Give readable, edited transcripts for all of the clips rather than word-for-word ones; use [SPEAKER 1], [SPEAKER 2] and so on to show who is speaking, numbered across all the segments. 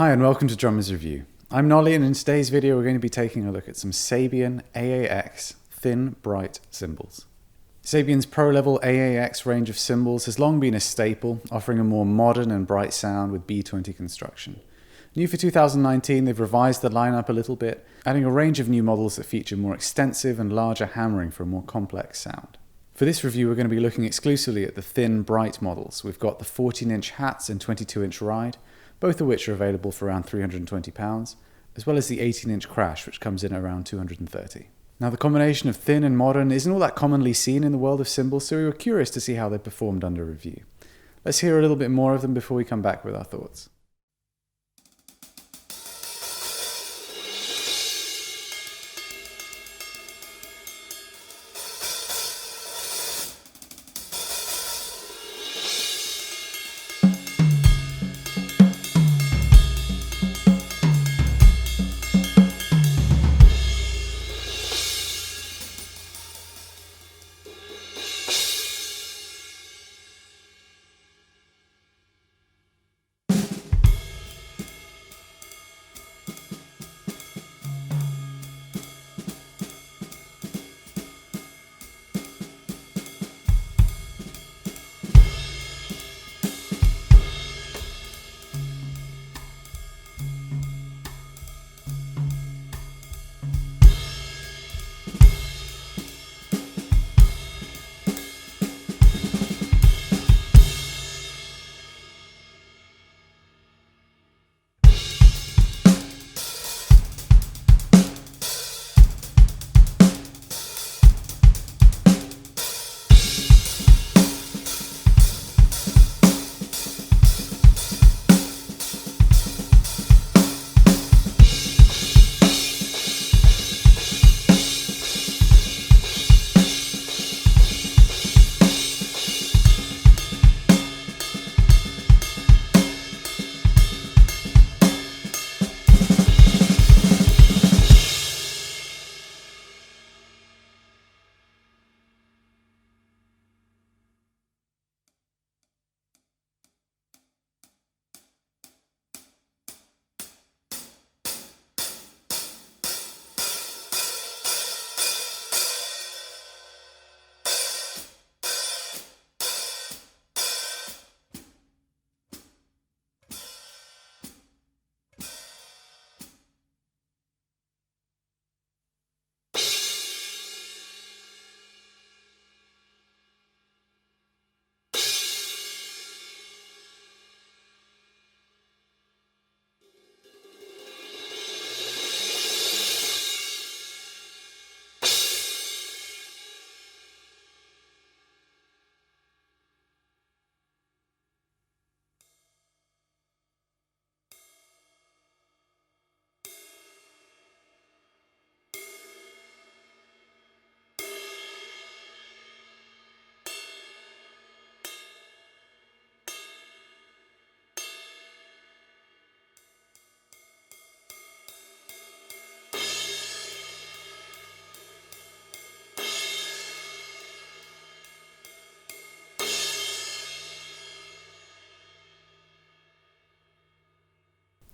[SPEAKER 1] Hi and welcome to Drummers Review. I'm Nolly, and in today's video we're going to be taking a look at some Sabian AAX thin, bright cymbals. Sabian's pro-level AAX range of cymbals has long been a staple, offering a more modern and bright sound with B20 construction. New for 2019, they've revised the lineup a little bit, adding a range of new models that feature more extensive and larger hammering for a more complex sound. For this review we're going to be looking exclusively at the thin, bright models. We've got the 14-inch hats and 22-inch ride, both of which are available for around £320, as well as the 18-inch crash, which comes in at around £230. Now, the combination of thin and modern isn't all that commonly seen in the world of cymbals, so we were curious to see how they performed under review. Let's hear a little bit more of them before we come back with our thoughts.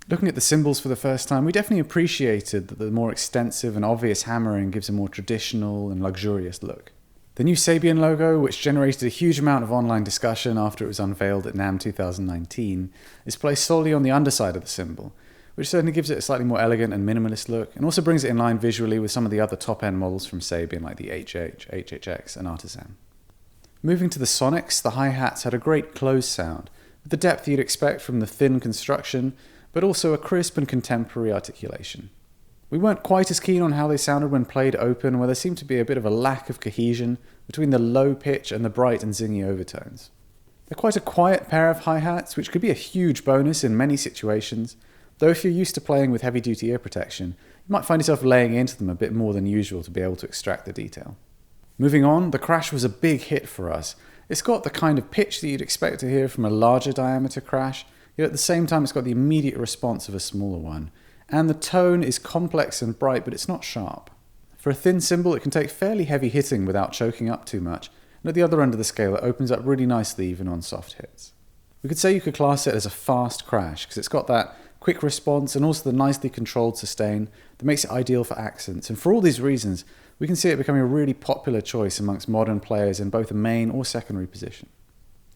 [SPEAKER 1] Looking at the cymbals for the first time, we definitely appreciated that the more extensive and obvious hammering gives a more traditional and luxurious look. The new Sabian logo, which generated a huge amount of online discussion after it was unveiled at NAMM 2019, is placed solely on the underside of the cymbal, which certainly gives it a slightly more elegant and minimalist look, and also brings it in line visually with some of the other top-end models from Sabian like the HH, HHX and Artisan. Moving to the sonics, the hi-hats had a great closed sound, with the depth you'd expect from the thin construction, but also a crisp and contemporary articulation. We weren't quite as keen on how they sounded when played open, where there seemed to be a bit of a lack of cohesion between the low pitch and the bright and zingy overtones. They're quite a quiet pair of hi-hats, which could be a huge bonus in many situations, though if you're used to playing with heavy-duty ear protection, you might find yourself laying into them a bit more than usual to be able to extract the detail. Moving on, the crash was a big hit for us. It's got the kind of pitch that you'd expect to hear from a larger diameter crash, yet at the same time it's got the immediate response of a smaller one. And the tone is complex and bright, but it's not sharp. For a thin cymbal, it can take fairly heavy hitting without choking up too much, and at the other end of the scale it opens up really nicely even on soft hits. We could say you could class it as a fast crash, because it's got that quick response, and also the nicely controlled sustain that makes it ideal for accents. And for all these reasons, we can see it becoming a really popular choice amongst modern players in both a main or secondary position.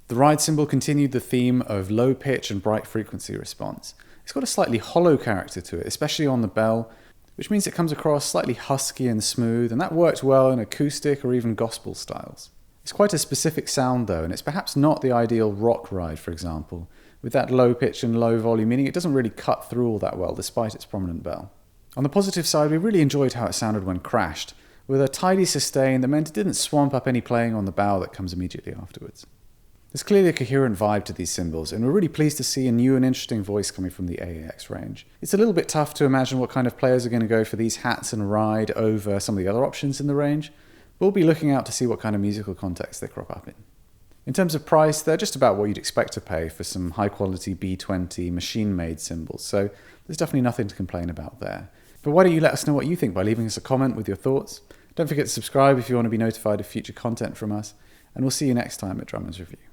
[SPEAKER 1] The ride cymbal continued the theme of low pitch and bright frequency response. It's got a slightly hollow character to it, especially on the bell, which means it comes across slightly husky and smooth, and that worked well in acoustic or even gospel styles. It's quite a specific sound though, and it's perhaps not the ideal rock ride, for example, with that low pitch and low volume, meaning it doesn't really cut through all that well despite its prominent bell. On the positive side, we really enjoyed how it sounded when crashed, with a tidy sustain that meant it didn't swamp up any playing on the bow that comes immediately afterwards. There's clearly a coherent vibe to these cymbals, and we're really pleased to see a new and interesting voice coming from the AAX range. It's a little bit tough to imagine what kind of players are going to go for these hats and ride over some of the other options in the range, but we'll be looking out to see what kind of musical context they crop up in. In terms of price, they're just about what you'd expect to pay for some high-quality B20 machine-made cymbals, so there's definitely nothing to complain about there. But why don't you let us know what you think by leaving us a comment with your thoughts? Don't forget to subscribe if you want to be notified of future content from us, and we'll see you next time at Drummers Review.